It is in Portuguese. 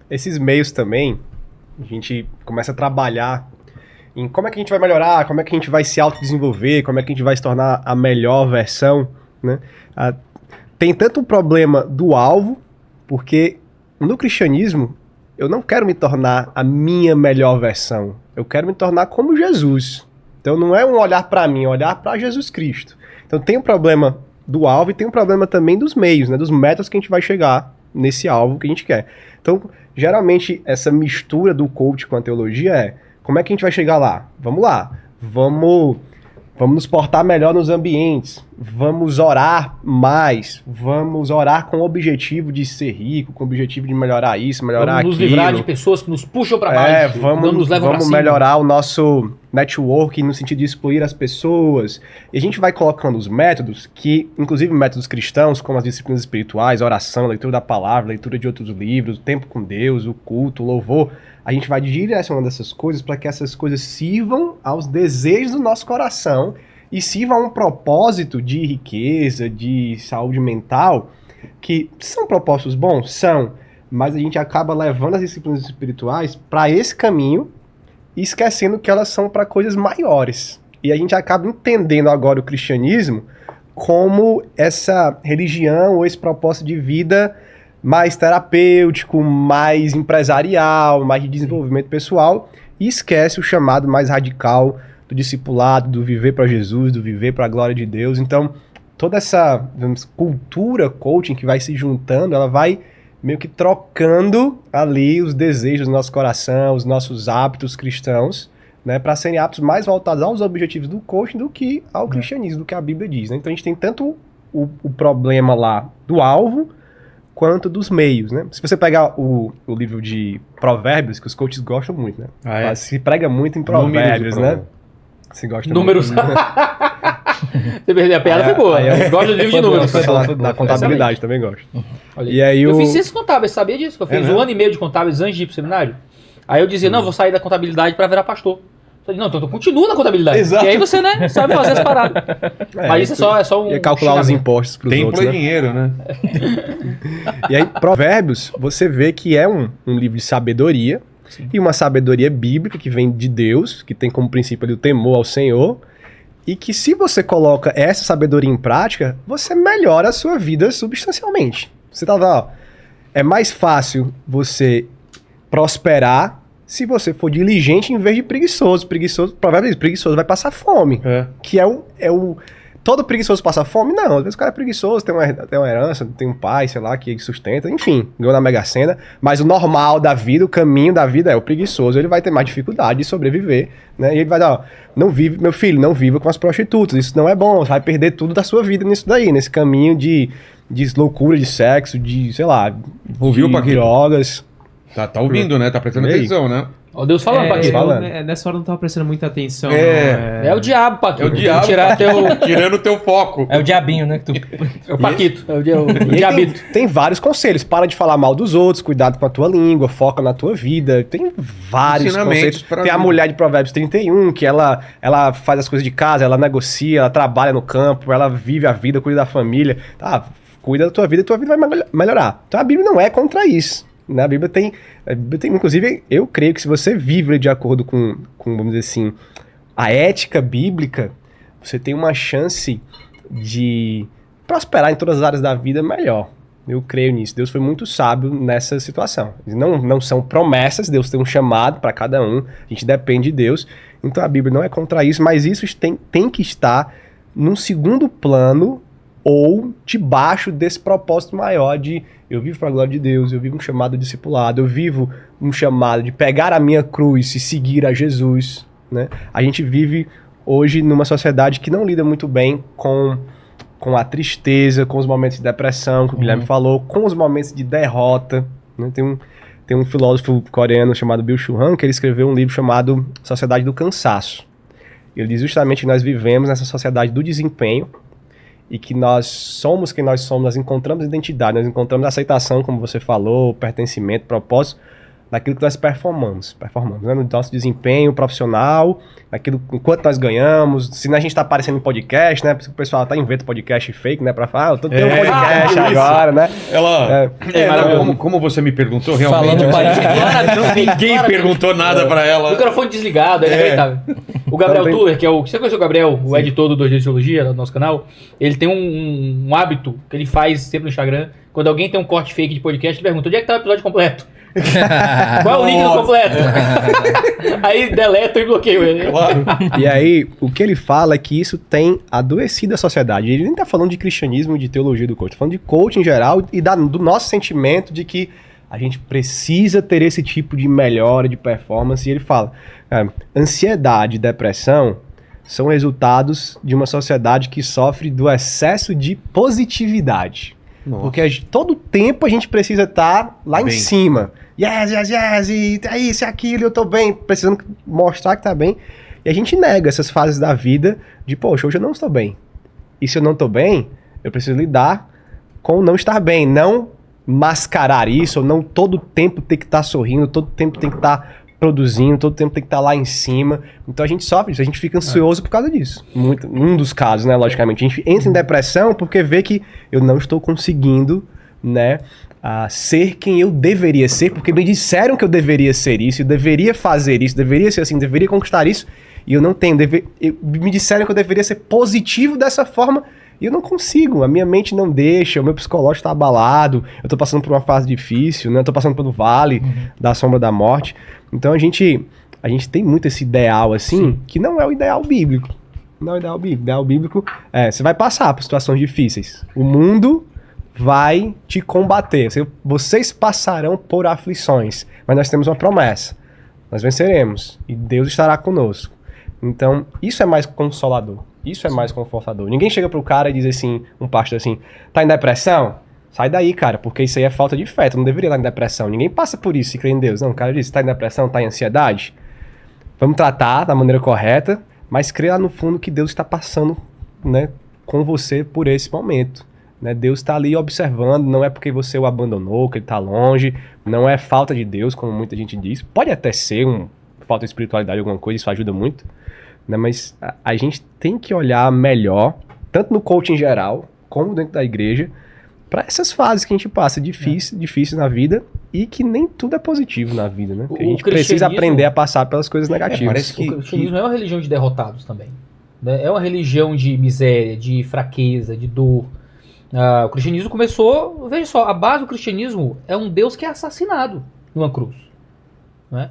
Esses meios também, a gente começa a trabalhar em como é que a gente vai melhorar, como é que a gente vai se autodesenvolver, como é que a gente vai se tornar a melhor versão, né? Tem tanto o problema do alvo, porque no cristianismo eu não quero me tornar a minha melhor versão, eu quero me tornar como Jesus. Então não é um olhar para mim, é um olhar para Jesus Cristo. Então tem o problema do alvo e tem o problema também dos meios, né, dos métodos que a gente vai chegar nesse alvo que a gente quer. Então, geralmente, essa mistura do coach com a teologia é: como é que a gente vai chegar lá? Vamos lá, vamos nos portar melhor nos ambientes, vamos orar mais, vamos orar com o objetivo de ser rico, com o objetivo de melhorar isso, melhorar aquilo. Vamos nos livrar de pessoas que nos puxam para baixo, não nos levam para cima. Vamos melhorar o nosso networking no sentido de excluir as pessoas. E a gente vai colocando os métodos que, inclusive métodos cristãos, como as disciplinas espirituais, oração, leitura da palavra, leitura de outros livros, o tempo com Deus, o culto, o louvor. A gente vai direcionando essas coisas para que essas coisas sirvam aos desejos do nosso coração e sirvam a um propósito de riqueza, de saúde mental, que são propósitos bons? São, mas a gente acaba levando as disciplinas espirituais para esse caminho e esquecendo que elas são para coisas maiores. E a gente acaba entendendo agora o cristianismo como essa religião ou esse propósito de vida mais terapêutico, mais empresarial, mais de desenvolvimento pessoal, e esquece o chamado mais radical do discipulado, do viver para Jesus, do viver para a glória de Deus. Então, toda essa cultura coaching que vai se juntando, ela vai meio que trocando ali os desejos do nosso coração, os nossos hábitos cristãos, né, para serem hábitos mais voltados aos objetivos do coaching do que ao cristianismo, do que a Bíblia diz, né? Então a gente tem tanto o problema lá do alvo, quanto dos meios, né? Se você pegar o livro de Provérbios, que os coaches gostam muito, né? Se prega muito em Provérbios, né? Você gosta números. Muito. Você perdeu a piada, foi boa. Eu gosto de livro de números. Da contabilidade também gosto. E aí eu fiz ciências contábeis, sabia disso? Eu fiz 1 ano e meio de contábeis antes de ir pro seminário. Aí eu dizia, não, vou sair da contabilidade para virar pastor. Eu falei, não, então continua na contabilidade. Exato. E aí você, né, sabe fazer as paradas. Mas isso é só um... E calcular os impostos pros outros, tempo é dinheiro, né? E aí, Provérbios, você vê que é um livro de sabedoria. Sim. E uma sabedoria bíblica que vem de Deus, que tem como princípio ali o temor ao Senhor, e que se você coloca essa sabedoria em prática, você melhora a sua vida substancialmente. Você tá lá, ó, é mais fácil você prosperar se você for diligente em vez de preguiçoso. Provavelmente preguiçoso vai passar fome, que é o todo preguiçoso passa fome? Não, às vezes o cara é preguiçoso, tem uma herança, tem um pai, sei lá, que sustenta, enfim, ganhou na Mega Sena, mas o normal da vida, o caminho da vida é o preguiçoso, ele vai ter mais dificuldade de sobreviver, né, e ele vai dar, ó, não vive, meu filho, não viva com as prostitutas, isso não é bom, você vai perder tudo da sua vida nisso daí, nesse caminho de loucura, de sexo, de, sei lá, ouviu, de drogas. Tá ouvindo, né, tá prestando atenção, né? Ó, Deus falando, Paquito. Nessa hora eu não tava prestando muita atenção. É o diabo, Paquito. É o diabo tirando o teu foco. É o diabinho, né? É o Paquito. É o diabito. Tem vários conselhos. Para de falar mal dos outros, cuidado com a tua língua, foca na tua vida. Tem vários conceitos. Tem a mulher de Provérbios 31, que ela faz as coisas de casa, ela negocia, ela trabalha no campo, ela vive a vida, cuida da família. Tá, cuida da tua vida e tua vida vai melhorar. Então a Bíblia não é contra isso. A Bíblia tem, inclusive, eu creio que se você vive de acordo com, vamos dizer assim, a ética bíblica, você tem uma chance de prosperar em todas as áreas da vida melhor. Eu creio nisso. Deus foi muito sábio nessa situação. Não são promessas, Deus tem um chamado para cada um, a gente depende de Deus. Então a Bíblia não é contra isso, mas isso tem que estar num segundo plano ou debaixo desse propósito maior de eu vivo para a glória de Deus, eu vivo um chamado discipulado, eu vivo um chamado de pegar a minha cruz e seguir a Jesus, né? A gente vive hoje numa sociedade que não lida muito bem com a tristeza, com os momentos de depressão, que o Guilherme falou, com os momentos de derrota, né? Tem um filósofo coreano chamado Byung-Chul Han, que ele escreveu um livro chamado Sociedade do Cansaço. Ele diz justamente que nós vivemos nessa sociedade do desempenho, e que nós somos quem nós somos, nós encontramos identidade, nós encontramos aceitação, como você falou, pertencimento, propósito, naquilo que nós performamos, né? No nosso desempenho profissional, naquilo, enquanto nós ganhamos, se a gente está aparecendo em podcast, né? Porque o pessoal tá inventando podcast fake, né? Pra falar, eu tô tendo um podcast agora, né? Como você me perguntou, realmente... Ninguém perguntou nada pra ela. O microfone desligado, é inacreditável. O Gabriel Tuller, que é o... Você conhece o Gabriel, o editor do 2D de Teologia, do nosso canal? Ele tem um hábito que ele faz sempre no Instagram. Quando alguém tem um corte fake de podcast, ele pergunta, onde é que tá o episódio completo? Qual é o link do completo? Aí deleta e bloqueio ele. Claro. E aí, o que ele fala é que isso tem adoecido a sociedade. Ele nem tá falando de cristianismo, de teologia do coach, tá falando de coaching em geral e do nosso sentimento de que a gente precisa ter esse tipo de melhora de performance. E ele fala, ansiedade e depressão são resultados de uma sociedade que sofre do excesso de positividade. Nossa. Porque todo tempo a gente precisa estar lá em cima. Yes, e é isso, é aquilo, eu tô bem. Precisando mostrar que tá bem. E a gente nega essas fases da vida de, poxa, hoje eu não estou bem. E se eu não tô bem, eu preciso lidar com o não estar bem. Não mascarar isso, ou não todo tempo ter que estar sorrindo, todo tempo tem que estar produzindo, todo tempo tem que estar lá em cima. Então a gente sofre isso, a gente fica ansioso por causa disso. Num dos casos, né, logicamente. A gente entra em depressão porque vê que eu não estou conseguindo, né, ser quem eu deveria ser, porque me disseram que eu deveria ser isso, eu deveria fazer isso, deveria ser assim, deveria conquistar isso, e eu não tenho. Me disseram que eu deveria ser positivo dessa forma, e eu não consigo, a minha mente não deixa, o meu psicológico está abalado, eu estou passando por uma fase difícil, né? Eu estou passando pelo vale da sombra da morte. Então a gente tem muito esse ideal assim, que não é o ideal bíblico. Não é o ideal bíblico. O ideal bíblico você vai passar por situações difíceis. O mundo vai te combater. Vocês passarão por aflições, mas nós temos uma promessa. Nós venceremos e Deus estará conosco. Então, isso é mais consolador. Isso é mais confortador. Ninguém chega pro cara e diz assim, um pastor assim, tá em depressão? Sai daí, cara, porque isso aí é falta de fé. Tu não deveria estar em depressão. Ninguém passa por isso e crê em Deus. Não, o cara diz, tá em depressão, tá em ansiedade? Vamos tratar da maneira correta, mas crê lá no fundo que Deus está passando, né, com você por esse momento. Né? Deus está ali observando, não é porque você o abandonou, que ele está longe, não é falta de Deus, como muita gente diz. Pode até ser falta de espiritualidade, alguma coisa, isso ajuda muito. Né? Mas a gente tem que olhar melhor, tanto no coaching em geral, como dentro da igreja, para essas fases que a gente passa difíceis na vida e que nem tudo é positivo na vida, né? Porque a gente precisa aprender a passar pelas coisas negativas. Parece que o cristianismo é uma religião de derrotados também. Né? É uma religião de miséria, de fraqueza, de dor. O cristianismo começou... Veja só, a base do cristianismo é um Deus que é assassinado numa cruz. Né?